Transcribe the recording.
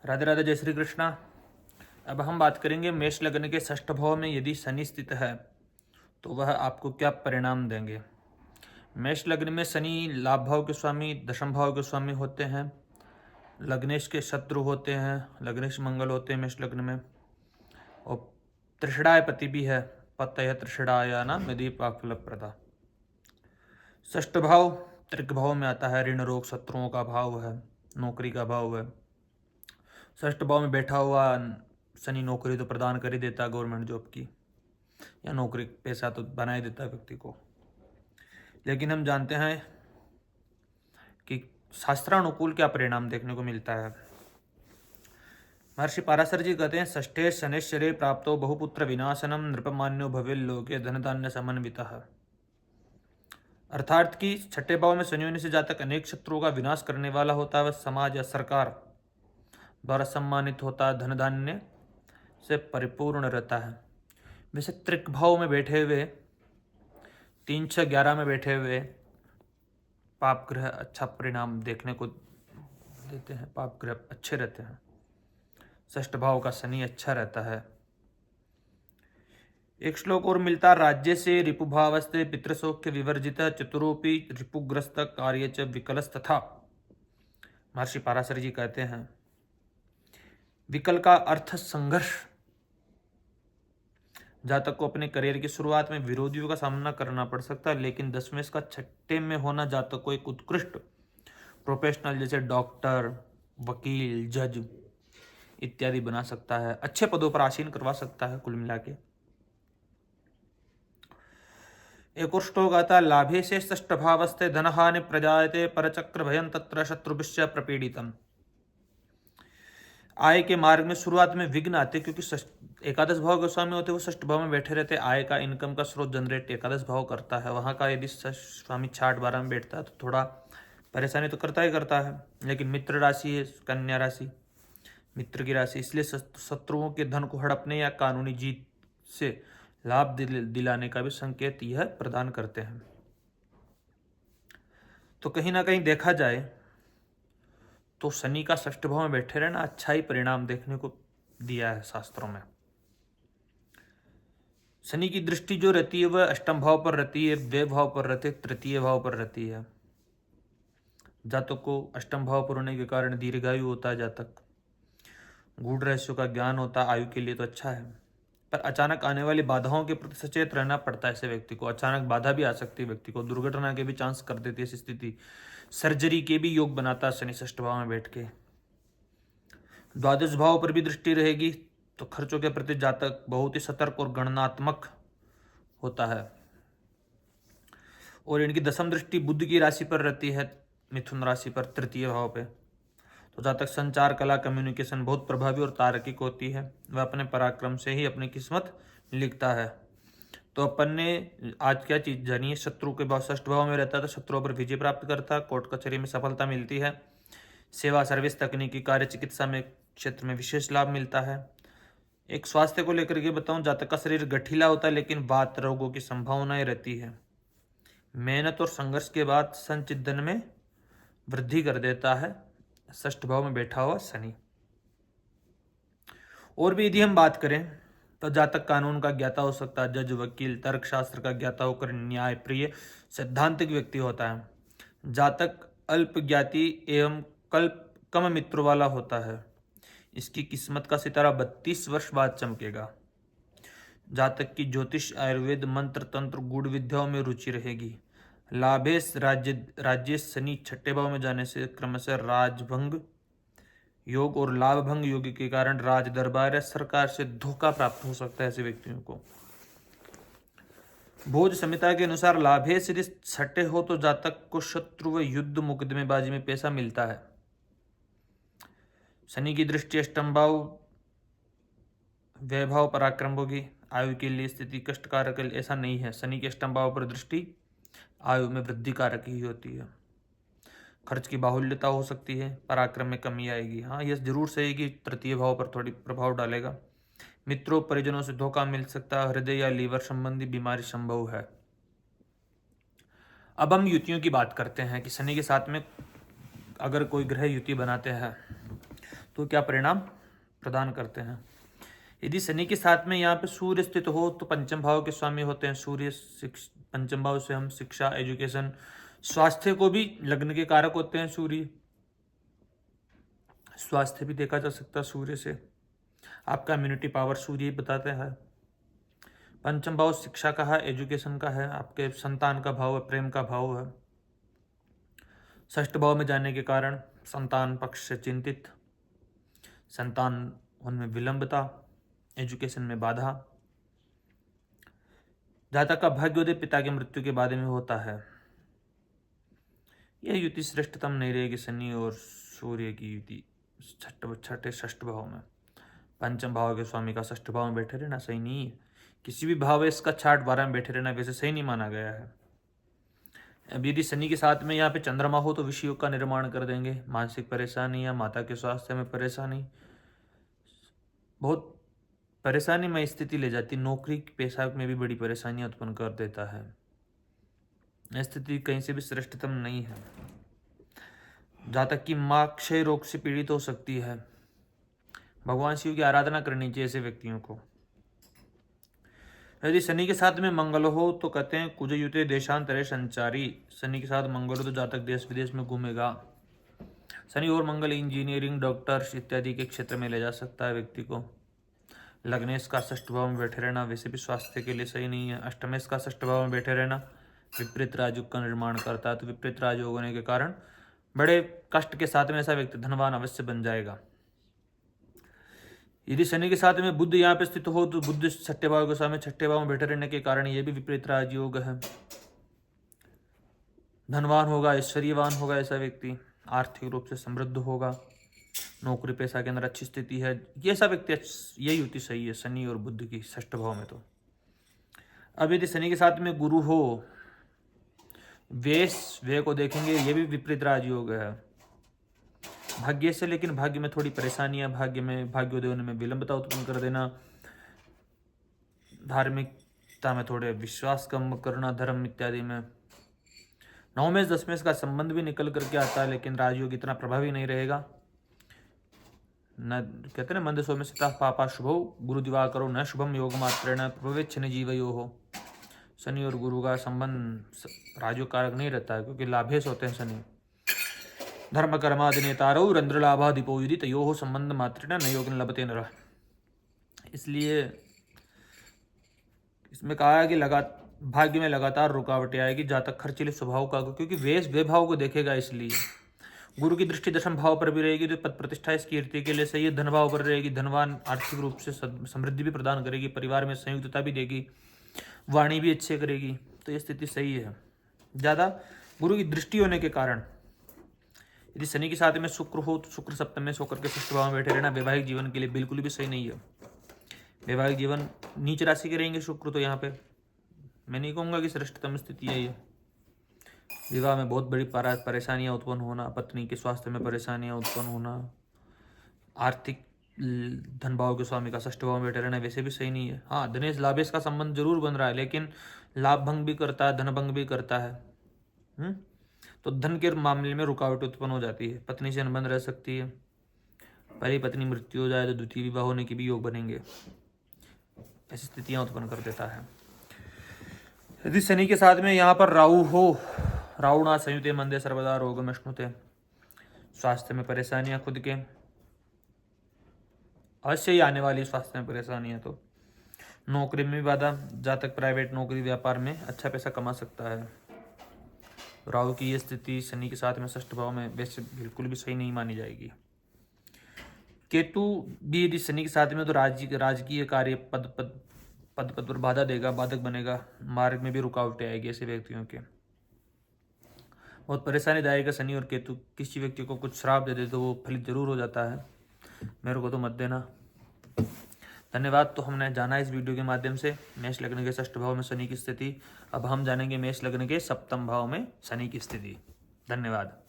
राधे राधे, जय श्री कृष्णा। अब हम बात करेंगे मेष लग्न के षष्ठ भाव में यदि शनि स्थित है तो वह आपको क्या परिणाम देंगे। मेष लग्न में शनि लाभ भाव के स्वामी, दशम भाव के स्वामी होते हैं। लग्नेश के शत्रु होते हैं, लग्नेश मंगल होते हैं मेष लग्न में। और त्रिषणाय पति भी है, पतय त्रिषणाया नाम यदि पाफलप्रदा। षष्ठ भाव त्रिक भाव में आता है, ऋण रोग शत्रुओं का भाव है, नौकरी का भाव है। षष्ठ भाव में बैठा हुआ शनि नौकरी तो प्रदान कर ही देता है, गवर्नमेंट जॉब की या नौकरी पैसा तो बना ही देता है व्यक्ति को। लेकिन हम जानते हैं कि शास्त्रानुकूल क्या परिणाम देखने को मिलता है। महर्षि पाराशर जी कहते हैं, षष्ठे शनैश्चरे प्राप्तो बहुपुत्र विनाशनम नृपमान्यो भवेल लोके धनधान्य समन्वितः। अर्थात कि छठे भाव में शनि होने से जातक अनेक शत्रुओं का विनाश करने वाला होता है, वह समाज या सरकार द्वारा सम्मानित होता है, धन धान्य से परिपूर्ण रहता है। वैसे त्रिक भाव में बैठे हुए 3, 6, 11 में बैठे हुए पाप ग्रह अच्छा परिणाम देखने को देते हैं, पाप ग्रह अच्छे रहते हैं। षष्ठ भाव का शनि अच्छा रहता है। एक श्लोक और मिलता, राज्य से रिपुभावस्ते पितृसौख्य विवर्जित चतुरोपि रिपुग्रस्त कार्य च विकलस्तथा। महर्षि पाराशर जी कहते हैं, विकल का अर्थ संघर्ष। जातक को अपने करियर की शुरुआत में विरोधियों का सामना करना पड़ सकता है, लेकिन दसवें का छठे में होना जातक को एक उत्कृष्ट प्रोफेशनल जैसे डॉक्टर, वकील, जज इत्यादि बना सकता है, अच्छे पदों पर आसीन करवा सकता है। कुल मिला के एक और श्लोक आता है, लाभे से षष्ठ भावस्थे धनहानि प्रजायते परचक्र भयं तत्र शत्रुभिश्च प्रपीड़ितम्। आय के मार्ग में शुरुआत में विघ्न आते, क्योंकि एकादश भाव गोस्वामी होते वो षष्ठ भाव में बैठे रहते। आय का, इनकम का स्रोत जनरेट एकादश भाव करता है। वहाँ का यदि स्वामी 6-12 में बैठता है तो थोड़ा परेशानी तो करता ही करता है। लेकिन मित्र राशि है, कन्या राशि, मित्र की राशि, इसलिए शत्रुओं के धन को हड़पने या कानूनी जीत से लाभ दिलाने का भी संकेत यह प्रदान करते हैं। तो कहीं ना कहीं देखा जाए तो शनि का षष्ठ भाव में बैठे रहना अच्छा ही परिणाम देखने को दिया है शास्त्रों में। शनि की दृष्टि जो रहती है वह अष्टम भाव पर रहती है, व्यय भाव पर रहती है, तृतीय भाव पर रहती है। जातक को अष्टम भाव पर होने के कारण दीर्घायु होता है, जातक गूढ़ रहस्यों का ज्ञान होता है, आयु के लिए तो अच्छा है। पर अचानक आने वाली बाधाओं के प्रति सचेत रहना पड़ता है ऐसे व्यक्ति को। अचानक बाधा भी आ सकती है, व्यक्ति को दुर्घटना के भी चांस कर देती है ऐसी स्थिति। सर्जरी के भी योग बनाता है शनि षष्ठ भाव में बैठ के। द्वादश भाव पर भी दृष्टि रहेगी तो खर्चों के प्रति जातक बहुत ही सतर्क और गणनात्मक होता है। और इनकी दसम दृष्टि बुध की राशि पर रहती है, मिथुन राशि पर, तृतीय भाव पे। तो जातक संचार कला, कम्युनिकेशन बहुत प्रभावी और तार्किक होती है। वह अपने पराक्रम से ही अपनी किस्मत लिखता है। तो अपन ने आज क्या चीज जानी, शत्रु के भाव षष्ठ भाव में रहता है तो शत्रुओं पर विजय प्राप्त करता है, कोर्ट कचहरी में सफलता मिलती है, सेवा, सर्विस, तकनीकी कार्य, चिकित्सा में क्षेत्र में विशेष लाभ मिलता है। एक स्वास्थ्य को लेकर के बताऊं, जातक का शरीर गठीला होता है लेकिन वात रोगों की संभावनाएं रहती है। मेहनत और संघर्ष के बाद संचिदन में वृद्धि कर देता है षष्ठ भाव में बैठा हुआ शनि। और भी यदि हम बात करें तो जातक कानून का ज्ञाता हो सकता है, जज, वकील, तर्कशास्त्र का ज्ञाता होकर न्याय प्रिय सैद्धांतिक व्यक्ति होता है। जातक अल्प ज्ञाति एवं कम मित्रों वाला होता है। इसकी किस्मत का सितारा 32 वर्ष बाद चमकेगा। जातक की ज्योतिष, आयुर्वेद, मंत्र, तंत्र, गूढ़ विद्याओं में रुचि रहेगी। लाभेश राज्य शनि छठे भाव में जाने से क्रमशः राजभंग योग और लाभ भंग योग के कारण राज दरबार या सरकार से धोखा प्राप्त हो सकता है ऐसे व्यक्तियों को। भोज संहिता के अनुसार लाभेश यदि छठे हो तो जातक को शत्रु व युद्ध मुकदमेबाजी में पैसा मिलता है। शनि की दृष्टि अष्टम भाव, वैभव, पराक्रम होगी। आयु के लिए स्थिति कष्टकारक ऐसा नहीं है। शनि के अष्टम भाव पर दृष्टि आयु में वृद्धि कारक ही होती है। खर्च की बाहुल्यता हो सकती है, पराक्रम में कमी आएगी। हाँ, यह जरूर सही कि तृतीय भाव पर थोड़ी प्रभाव डालेगा। मित्रों, परिजनों से धोखा मिल सकता है। हृदय या लीवर संबंधी बीमारी संभव है। अब हम युतियों की बात करते हैं कि शनि के साथ में अगर कोई ग्रह युति बनाते हैं तो क्या परिणाम प्रदान करते हैं। यदि शनि के साथ में यहाँ पे सूर्य स्थित हो तो पंचम भाव के स्वामी होते हैं सूर्य। पंचम भाव से हम शिक्षा, एजुकेशन, स्वास्थ्य को भी लग्न के कारक होते हैं सूर्य। स्वास्थ्य भी देखा जा सकता है सूर्य से। आपका इम्यूनिटी पावर सूर्य ही बताते हैं। पंचम भाव शिक्षा का है, एजुकेशन का है, आपके संतान का भाव है, प्रेम का भाव है। षष्ठ भाव में जाने के कारण संतान पक्ष से चिंतित, संतान उनमें विलंबता, एजुकेशन में बाधा। जातक का भाग्योदय पिता की मृत्यु के बाद में होता है। यह युति श्रेष्ठतम नहीं रहेगी शनि और सूर्य की युति छठे षष्ठ भाव में। पंचम भाव के स्वामी का षष्ठ भाव में बैठे रहना सही नहीं है। किसी भी भाव इसका 6-12 में बैठे रहना वैसे सही नहीं माना गया है। अब यदि शनि के साथ में यहाँ पे चंद्रमा हो तो विषयों का निर्माण कर देंगे, मानसिक परेशानी या माता के स्वास्थ्य में परेशानी, बहुत परेशानी में स्थिति ले जाती। नौकरी पेशा में भी बड़ी परेशानियां उत्पन्न कर देता है। स्थिति कहीं से भी श्रेष्ठतम नहीं है। जातक की मां क्षय रोग से पीड़ित हो सकती है। भगवान शिव की आराधना करनी चाहिए ऐसे व्यक्तियों को। यदि शनि के साथ में मंगल हो तो कहते हैं कुजयुते देशांतरे संचारी। शनि के साथ मंगल हो तो जातक देश विदेश में घूमेगा। शनि और मंगल इंजीनियरिंग, डॉक्टर्स इत्यादि के क्षेत्र में ले जा सकता है व्यक्ति को। लग्नेश का षष्ठ भाव में बैठे रहना वैसे भी स्वास्थ्य के लिए सही नहीं है। अष्टमेश का षष्ठ भाव में बैठे रहना विपरीत राजयोग का निर्माण करता है। तो विपरीत राजयोग होने के कारण बड़े कष्ट के साथ में ऐसा व्यक्ति धनवान अवश्य बन जाएगा। यदि शनि के साथ में बुध यहाँ पे स्थित हो तो बुध छठे भाव के सामने छठे भाव में बैठे रहने के कारण ये भी विपरीत राजयोग है। धनवान होगा, ऐश्वर्यवान होगा ऐसा व्यक्ति, आर्थिक रूप से समृद्ध होगा, नौकरी पेशा के अंदर अच्छी स्थिति है। ये सब व्यक्ति यही युति सही है शनि और बुध की षष्ठ भाव में। तो अब यदि शनि के साथ में गुरु हो, व्यय को देखेंगे, ये भी विपरीत राजयोग है। भाग्य से, लेकिन भाग्य में थोड़ी परेशानियां, भाग्योदय होने में विलंबता उत्पन्न कर देना, धार्मिकता में थोड़े विश्वास कम करना, धर्म इत्यादि में। नवमेश दशमेश का संबंध भी निकल करके आता है, लेकिन राजयोग इतना प्रभावी नहीं रहेगा। न कहते हैं मंद सौम्य सिता पापा शुभो गुरु दिवाकरो न शुभम योग मात्रेण प्रवेच्छन जीवयो हो। शनि और गुरु का संबंध राजयोग कारक नहीं रहता है, क्योंकि लाभेश होते हैं शनि। धर्म कर्मादि नेतारो रंद्र लाभाधिपो यदि तयो हो संबंध मात्रेण न योग लभते नरः। इसलिए इसमें कहा है कि भाग्य में लगातार रुकावटें आएगी। जातक खर्चीले स्वभाव का, क्योंकि वे भाव को देखेगा, इसलिए गुरु की दृष्टि दशम भाव पर भी रहेगी तो पद प्रतिष्ठा इस कीर्ति के लिए सही है। धन भाव पर रहेगी, धनवान आर्थिक रूप से समृद्धि भी प्रदान करेगी, परिवार में संयुक्तता भी देगी, वाणी भी अच्छे करेगी। तो ये स्थिति सही है। ज़्यादा गुरु की दृष्टि होने के कारण यदि शनि के साथ में शुक्र हो तो शुक्र सप्तम में होकर के षष्ठ भाव में बैठे रहना वैवाहिक जीवन के लिए बिल्कुल भी सही नहीं है। वैवाहिक जीवन नीच राशि के रहेंगे शुक्र, तो यहाँ पे मैं नहीं कहूँगा कि श्रेष्ठतम स्थिति है ये। विवाह में बहुत बड़ी परेशानियां उत्पन्न होना, पत्नी के स्वास्थ्य में परेशानियां उत्पन्न होना, आर्थिक धन भाव के स्वामी का षष्ठ भाव में बैठे रहना वैसे भी सही नहीं है। हाँ, धनेश लाभेश का संबंध जरूर बन रहा है, लेकिन लाभ भंग भी करता है, धन भंग भी करता है। तो धन के मामले में रुकावट उत्पन्न हो जाती है। पत्नी से अनबन रह सकती है। पहली पत्नी मृत्यु हो जाए तो द्वितीय विवाह होने के भी योग बनेंगे। ऐसी स्थितियां उत्पन्न कर देता है। यदि शनि के साथ में यहाँ पर राहु हो, रावणा संयुते मंदे सर्वदा रोगम अश्नुते, स्वास्थ्य में परेशानियां खुद के अवश्य ही आने वाली स्वास्थ्य में परेशानियां। तो नौकरी में भी बाधा, जातक प्राइवेट नौकरी व्यापार में अच्छा पैसा कमा सकता है। राहु की ये स्थिति शनि के साथ में षष्ठ भाव में वैसे बिल्कुल भी सही नहीं मानी जाएगी। केतु भी यदि शनि के साथ में तो राजकीय कार्य पद पर बाधा देगा, बाधक बनेगा, मार्ग में भी रुकावटें आएगी ऐसे व्यक्तियों के। बहुत परेशानीदायक है शनि और केतु। किसी व्यक्ति को कुछ श्राप दे दे तो वो फलित जरूर हो जाता है। मेरे को तो मत देना। धन्यवाद। तो हमने जाना इस वीडियो के माध्यम से मेष लग्न के षष्ठ भाव में शनि की स्थिति। अब हम जानेंगे मेष लग्न के सप्तम भाव में शनि की स्थिति। धन्यवाद।